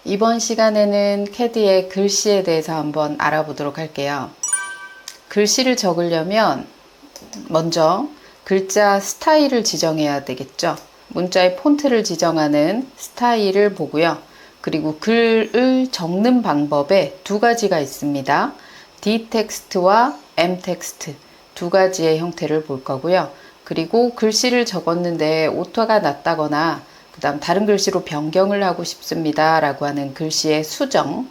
이번 시간에는 캐드의 글씨에 대해서 한번 알아보도록 할게요. 글씨를 적으려면 먼저 글자 스타일을 지정해야 되겠죠. 문자의 폰트를 지정하는 스타일을 보고요. 그리고 글을 적는 방법에 두 가지가 있습니다. D텍스트와 M텍스트 두 가지의 형태를 볼 거고요. 그리고 글씨를 적었는데 오타가 났다거나 그 다음 다른 글씨로 변경을 하고 싶습니다 라고 하는 글씨의 수정,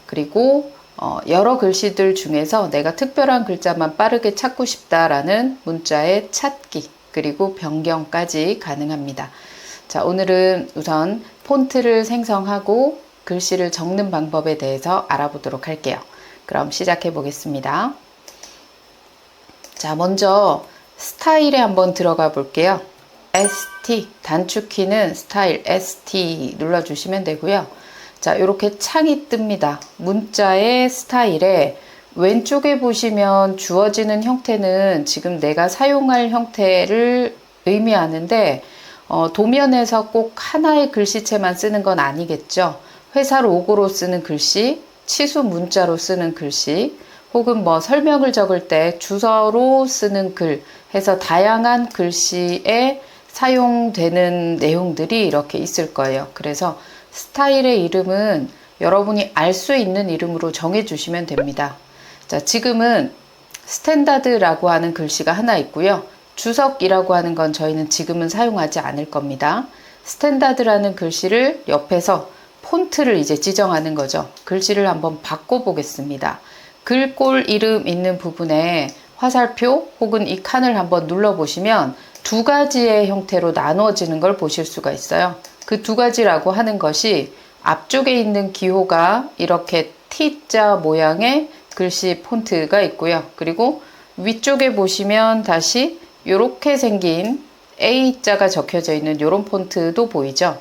그리고 여러 글씨들 중에서 내가 특별한 글자만 빠르게 찾고 싶다라는 문자의 찾기, 그리고 변경까지 가능합니다. 자, 오늘은 우선 폰트를 생성하고 글씨를 적는 방법에 대해서 알아보도록 할게요. 그럼 시작해 보겠습니다. 자, 먼저 스타일에 한번 들어가 볼게요. ST, 단축키는 스타일 ST 눌러주시면 되고요. 자, 이렇게 창이 뜹니다. 문자의 스타일에 왼쪽에 보시면 주어지는 형태는 지금 내가 사용할 형태를 의미하는데 도면에서 꼭 하나의 글씨체만 쓰는 건 아니겠죠. 회사 로고로 쓰는 글씨, 치수 문자로 쓰는 글씨, 혹은 뭐 설명을 적을 때 주소로 쓰는 글 해서 다양한 글씨에 사용되는 내용들이 이렇게 있을 거예요. 그래서 스타일의 이름은 여러분이 알 수 있는 이름으로 정해 주시면 됩니다. 자, 지금은 스탠다드라고 하는 글씨가 하나 있고요. 주석이라고 하는 건 저희는 지금은 사용하지 않을 겁니다. 스탠다드라는 글씨를 옆에서 폰트를 이제 지정하는 거죠. 글씨를 한번 바꿔 보겠습니다. 글꼴 이름 있는 부분에 화살표 혹은 이 칸을 한번 눌러 보시면 두 가지의 형태로 나누어지는 걸 보실 수가 있어요. 그 두 가지라고 하는 것이 앞쪽에 있는 기호가 이렇게 T자 모양의 글씨 폰트가 있고요. 그리고 위쪽에 보시면 다시 이렇게 생긴 A자가 적혀져 있는 이런 폰트도 보이죠.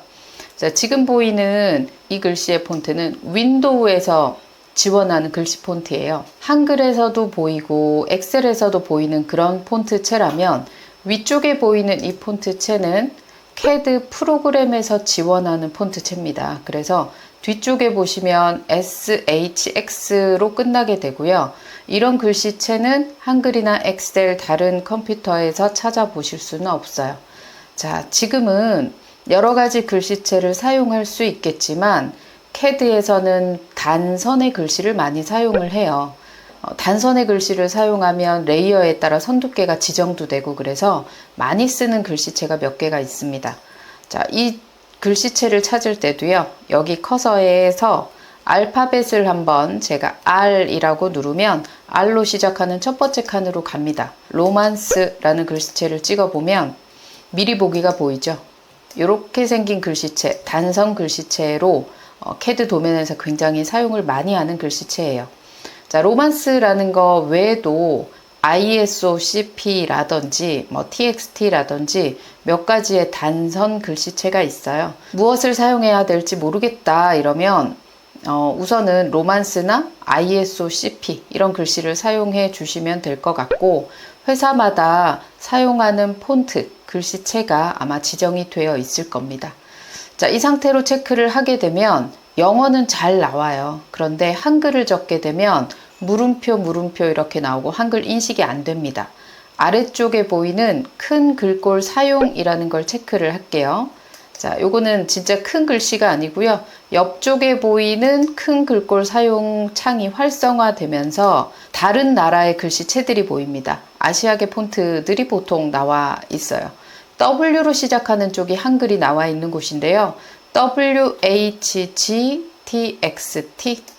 자, 지금 보이는 이 글씨의 폰트는 윈도우에서 지원하는 글씨 폰트예요. 한글에서도 보이고 엑셀에서도 보이는 그런 폰트체라면 위쪽에 보이는 이 폰트체는 캐드 프로그램에서 지원하는 폰트체입니다. 그래서 뒤쪽에 보시면 SHX로 끝나게 되고요. 이런 글씨체는 한글이나 엑셀 다른 컴퓨터에서 찾아보실 수는 없어요. 자, 지금은 여러 가지 글씨체를 사용할 수 있겠지만 캐드에서는 단선의 글씨를 많이 사용을 해요. 단선의 글씨를 사용하면 레이어에 따라 선두께가 지정도 되고 그래서 많이 쓰는 글씨체가 몇 개가 있습니다. 자, 이 글씨체를 찾을 때도요. 여기 커서에서 알파벳을 한번 제가 R이라고 누르면 R로 시작하는 첫 번째 칸으로 갑니다. 로만스라는 글씨체를 찍어보면 미리 보기가 보이죠. 이렇게 생긴 글씨체, 단선 글씨체로 캐드 도면에서 굉장히 사용을 많이 하는 글씨체예요. 자, 로만스라는 거 외에도 ISOCP라든지 뭐 TXT라든지 몇 가지의 단선 글씨체가 있어요. 무엇을 사용해야 될지 모르겠다 이러면 우선은 로만스나 ISOCP 이런 글씨를 사용해 주시면 될 것 같고, 회사마다 사용하는 폰트, 글씨체가 아마 지정이 되어 있을 겁니다. 자, 이 상태로 체크를 하게 되면 영어는 잘 나와요. 그런데 한글을 적게 되면 물음표 이렇게 나오고 한글 인식이 안 됩니다. 아래쪽에 보이는 큰 글꼴 사용이라는 걸 체크를 할게요. 자, 요거는 진짜 큰 글씨가 아니고요. 옆쪽에 보이는 큰 글꼴 사용 창이 활성화되면서 다른 나라의 글씨체들이 보입니다. 아시아계 폰트들이 보통 나와 있어요. W로 시작하는 쪽이 한글이 나와 있는 곳인데요. WHGTXT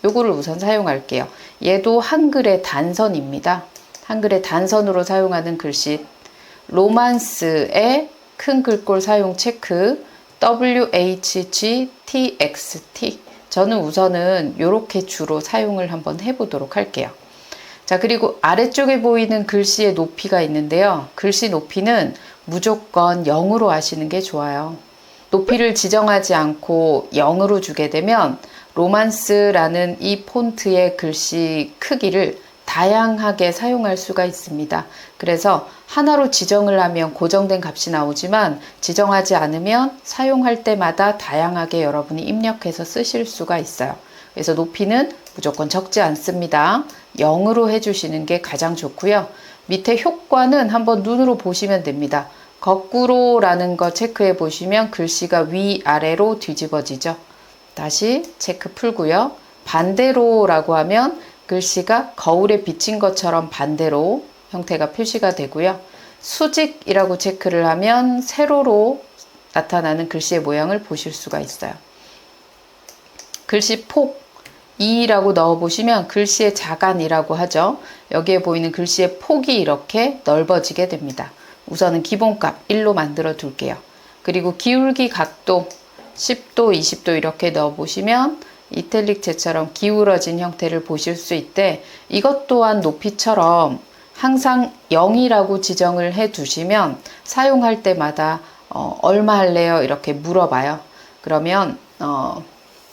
요거를 우선 사용할게요. 얘도 한글의 단선입니다. 한글의 단선으로 사용하는 글씨, 로만스의 큰 글꼴 사용 체크 WHGTXT, 저는 우선은 이렇게 주로 사용을 한번 해보도록 할게요. 자, 그리고 아래쪽에 보이는 글씨의 높이가 있는데요. 글씨 높이는 무조건 0으로 하시는 게 좋아요. 높이를 지정하지 않고 0으로 주게 되면 로만스라는 이 폰트의 글씨 크기를 다양하게 사용할 수가 있습니다. 그래서 하나로 지정을 하면 고정된 값이 나오지만 지정하지 않으면 사용할 때마다 다양하게 여러분이 입력해서 쓰실 수가 있어요. 그래서 높이는 무조건 적지 않습니다. 0으로 해주시는 게 가장 좋고요. 밑에 효과는 한번 눈으로 보시면 됩니다. 거꾸로라는 거 체크해 보시면 글씨가 위아래로 뒤집어지죠. 다시 체크 풀고요. 반대로라고 하면 글씨가 거울에 비친 것처럼 반대로 형태가 표시가 되고요. 수직이라고 체크를 하면 세로로 나타나는 글씨의 모양을 보실 수가 있어요. 글씨 폭 2라고 넣어보시면 글씨의 자간이라고 하죠. 여기에 보이는 글씨의 폭이 이렇게 넓어지게 됩니다. 우선은 기본값 1로 만들어 둘게요. 그리고 기울기 각도 10도, 20도 이렇게 넣어보시면 이탈릭체처럼 기울어진 형태를 보실 수 있대. 이것 또한 높이처럼 항상 0이라고 지정을 해 두시면 사용할 때마다 얼마 할래요? 이렇게 물어봐요. 그러면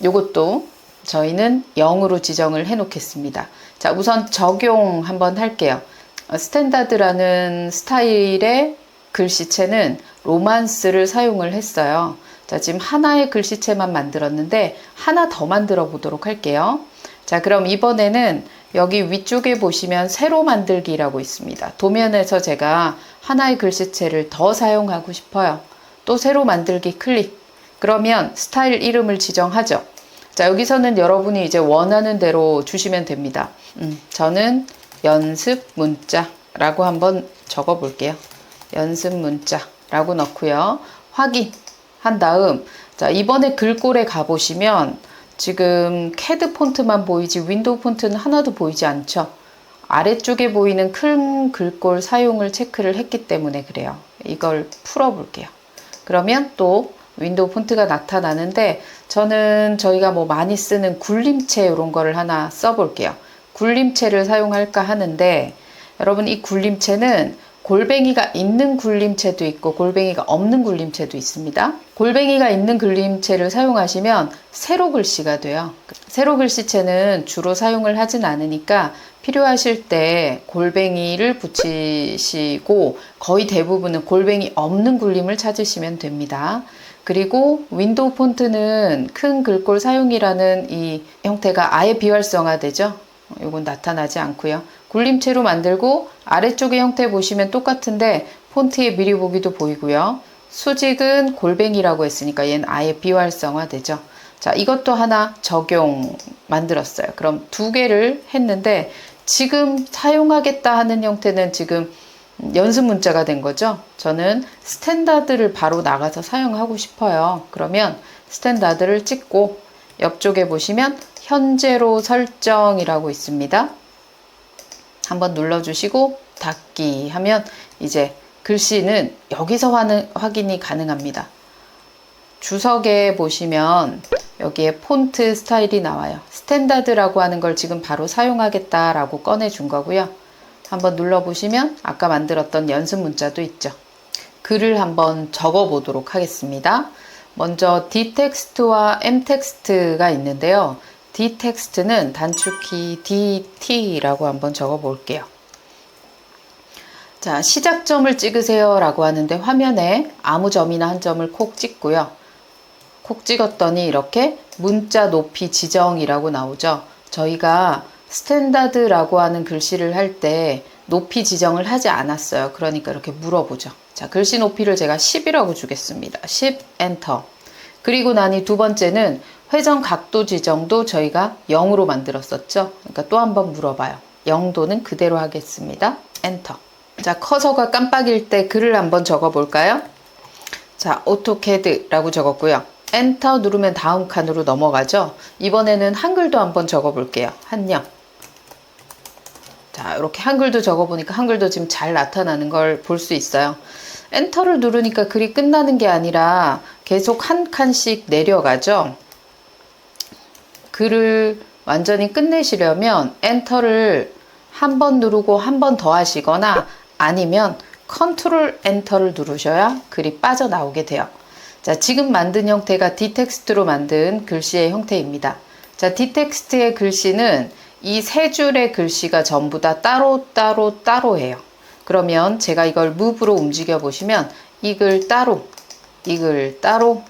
요것도 저희는 0으로 지정을 해 놓겠습니다. 자, 우선 적용 한번 할게요. 스탠다드라는 스타일의 글씨체는 로만스를 사용을 했어요. 자, 지금 하나의 글씨체만 만들었는데 하나 더 만들어 보도록 할게요. 자, 그럼 이번에는 여기 위쪽에 보시면 세로 만들기라고 있습니다. 도면에서 제가 하나의 글씨체를 더 사용하고 싶어요. 또 세로 만들기 클릭. 그러면 스타일 이름을 지정하죠. 자, 여기서는 여러분이 이제 원하는 대로 주시면 됩니다. 저는 연습 문자라고 한번 적어 볼게요. 연습 문자라고 넣고요. 확인한 다음, 자, 이번에 글꼴에 가보시면 지금 캐드 폰트만 보이지 윈도우 폰트는 하나도 보이지 않죠. 아래쪽에 보이는 큰 글꼴 사용을 체크를 했기 때문에 그래요. 이걸 풀어 볼게요. 그러면 또 윈도우 폰트가 나타나는데 저는 저희가 뭐 많이 쓰는 굴림체 이런 거를 하나 써볼게요. 굴림체를 사용할까 하는데 여러분 이 굴림체는 골뱅이가 있는 굴림체도 있고 골뱅이가 없는 굴림체도 있습니다. 골뱅이가 있는 굴림체를 사용하시면 세로 글씨가 돼요. 세로 글씨체는 주로 사용을 하진 않으니까 필요하실 때 골뱅이를 붙이시고 거의 대부분은 골뱅이 없는 굴림을 찾으시면 됩니다. 그리고 윈도우 폰트는 큰 글꼴 사용이라는 이 형태가 아예 비활성화되죠. 이건 나타나지 않고요. 굴림체로 만들고 아래쪽의 형태 보시면 똑같은데 폰트의 미리 보기도 보이고요. 수직은 골뱅이라고 했으니까 얘는 아예 비활성화되죠. 자, 이것도 하나 적용 만들었어요. 그럼 두 개를 했는데 지금 사용하겠다 하는 형태는 지금 연습 문자가 된 거죠. 저는 스탠다드를 바로 나가서 사용하고 싶어요. 그러면 스탠다드를 찍고 옆쪽에 보시면 현재로 설정이라고 있습니다. 한번 눌러주시고 닫기 하면 이제 글씨는 여기서 확인이 가능합니다. 주석에 보시면 여기에 폰트 스타일이 나와요. 스탠다드라고 하는 걸 지금 바로 사용하겠다라고 꺼내준 거고요. 한번 눌러보시면 아까 만들었던 연습 문자도 있죠. 글을 한번 적어 보도록 하겠습니다. 먼저 D텍스트와 M텍스트가 있는데요. D텍스트는 단축키 DT라고 한번 적어 볼게요. 자, 시작점을 찍으세요 라고 하는데 화면에 아무 점이나 한 점을 콕 찍고요. 콕 찍었더니 이렇게 문자 높이 지정이라고 나오죠. 저희가 스탠다드라고 하는 글씨를 할 때 높이 지정을 하지 않았어요. 그러니까 이렇게 물어보죠. 자, 글씨 높이를 제가 10이라고 주겠습니다. 10 엔터. 그리고 나니 두 번째는 회전 각도 지정도 저희가 0으로 만들었었죠. 그러니까 또 한번 물어봐요. 0도는 그대로 하겠습니다. 엔터. 자, 커서가 깜빡일 때 글을 한번 적어 볼까요? 자, 오토캐드라고 적었고요. 엔터 누르면 다음 칸으로 넘어가죠. 이번에는 한글도 한번 적어 볼게요. 한영. 자, 이렇게 한글도 적어보니까 한글도 지금 잘 나타나는 걸 볼 수 있어요. 엔터를 누르니까 글이 끝나는 게 아니라 계속 한 칸씩 내려가죠. 글을 완전히 끝내시려면 엔터를 한 번 누르고 한 번 더 하시거나 아니면 컨트롤 엔터를 누르셔야 글이 빠져나오게 돼요. 자, 지금 만든 형태가 D텍스트로 만든 글씨의 형태입니다. 자, D텍스트의 글씨는 이 세 줄의 글씨가 전부 다 따로해요. 그러면 제가 이걸 무브로 움직여 보시면 이글 따로, 이글 따로,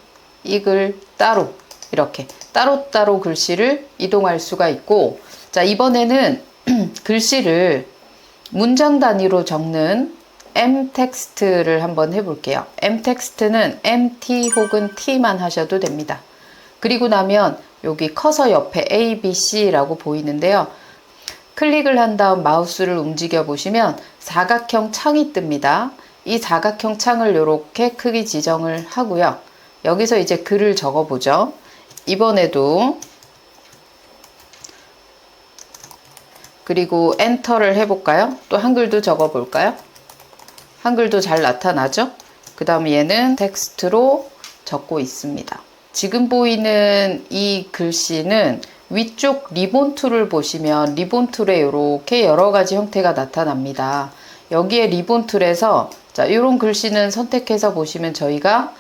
이글 따로 이렇게 따로따로 글씨를 이동할 수가 있고, 자, 이번에는 글씨를 문장 단위로 적는 m텍스트를 한번 해볼게요. m텍스트는 mt 혹은 t만 하셔도 됩니다. 그리고 나면 여기 커서 옆에 A, B, C라고 보이는데요. 클릭을 한 다음 마우스를 움직여 보시면 사각형 창이 뜹니다. 이 사각형 창을 이렇게 크기 지정을 하고요. 여기서 이제 글을 적어 보죠. 이번에도 그리고 엔터를 해볼까요? 또 한글도 적어 볼까요? 한글도 잘 나타나죠? 그 다음에 얘는 텍스트로 적고 있습니다. 지금 보이는 이 글씨는 위쪽 리본 툴을 보시면 리본 툴에 이렇게 여러 가지 형태가 나타납니다. 여기에 리본 툴에서 자, 이런 글씨는 선택해서 보시면 저희가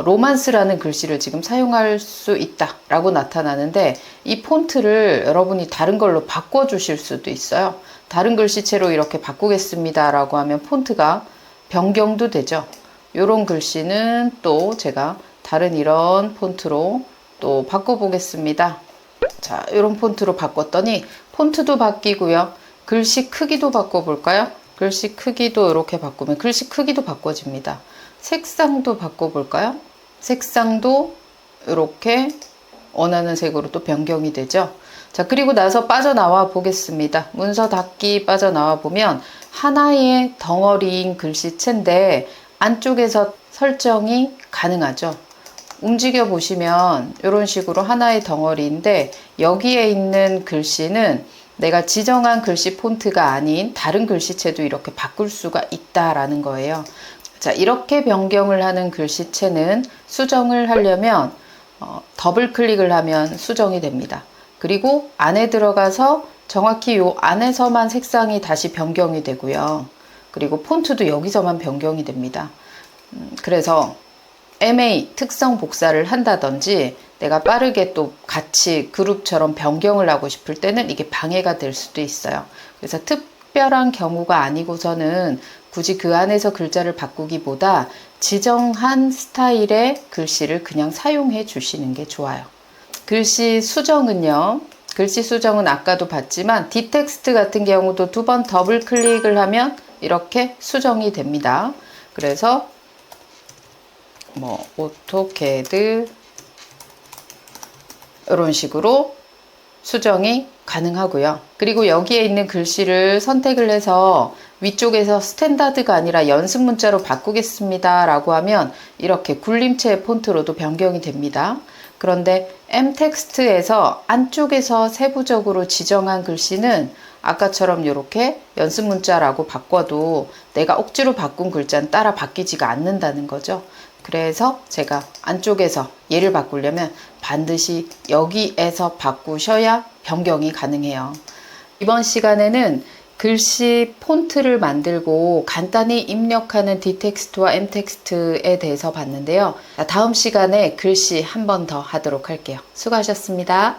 로만스라는 글씨를 지금 사용할 수 있다 라고 나타나는데, 이 폰트를 여러분이 다른 걸로 바꿔 주실 수도 있어요. 다른 글씨체로 이렇게 바꾸겠습니다 라고 하면 폰트가 변경도 되죠. 이런 글씨는 또 제가 다른 이런 폰트로 또 바꿔보겠습니다. 자, 이런 폰트로 바꿨더니 폰트도 바뀌고요. 글씨 크기도 바꿔볼까요? 글씨 크기도 이렇게 바꾸면 글씨 크기도 바꿔집니다. 색상도 바꿔볼까요? 색상도 이렇게 원하는 색으로 또 변경이 되죠. 자, 그리고 나서 빠져나와 보겠습니다. 문서 닫기 빠져나와 보면 하나의 덩어리인 글씨체인데 안쪽에서 설정이 가능하죠. 움직여 보시면 이런 식으로 하나의 덩어리인데 여기에 있는 글씨는 내가 지정한 글씨 폰트가 아닌 다른 글씨체도 이렇게 바꿀 수가 있다라는 거예요. 자, 이렇게 변경을 하는 글씨체는 수정을 하려면 더블 클릭을 하면 수정이 됩니다. 그리고 안에 들어가서 정확히 이 안에서만 색상이 다시 변경이 되고요. 그리고 폰트도 여기서만 변경이 됩니다. 그래서 MA 특성 복사를 한다든지 내가 빠르게 또 같이 그룹처럼 변경을 하고 싶을 때는 이게 방해가 될 수도 있어요. 그래서 특별한 경우가 아니고서는 굳이 그 안에서 글자를 바꾸기보다 지정한 스타일의 글씨를 그냥 사용해 주시는 게 좋아요. 글씨 수정은요. 글씨 수정은 아까도 봤지만 디텍스트 같은 경우도 두 번 더블 클릭을 하면 이렇게 수정이 됩니다. 그래서 오토캐드 이런 식으로 수정이 가능하고요. 그리고 여기에 있는 글씨를 선택을 해서 위쪽에서 스탠다드가 아니라 연습 문자로 바꾸겠습니다 라고 하면 이렇게 굴림체 폰트로도 변경이 됩니다. 그런데 m텍스트에서 안쪽에서 세부적으로 지정한 글씨는 아까처럼 이렇게 연습 문자라고 바꿔도 내가 억지로 바꾼 글자는 따라 바뀌지가 않는다는 거죠. 그래서 제가 안쪽에서 얘를 바꾸려면 반드시 여기에서 바꾸셔야 변경이 가능해요. 이번 시간에는 글씨 폰트를 만들고 간단히 입력하는 디텍스트와 m텍스트에 대해서 봤는데요. 다음 시간에 글씨 한 번 더 하도록 할게요. 수고하셨습니다.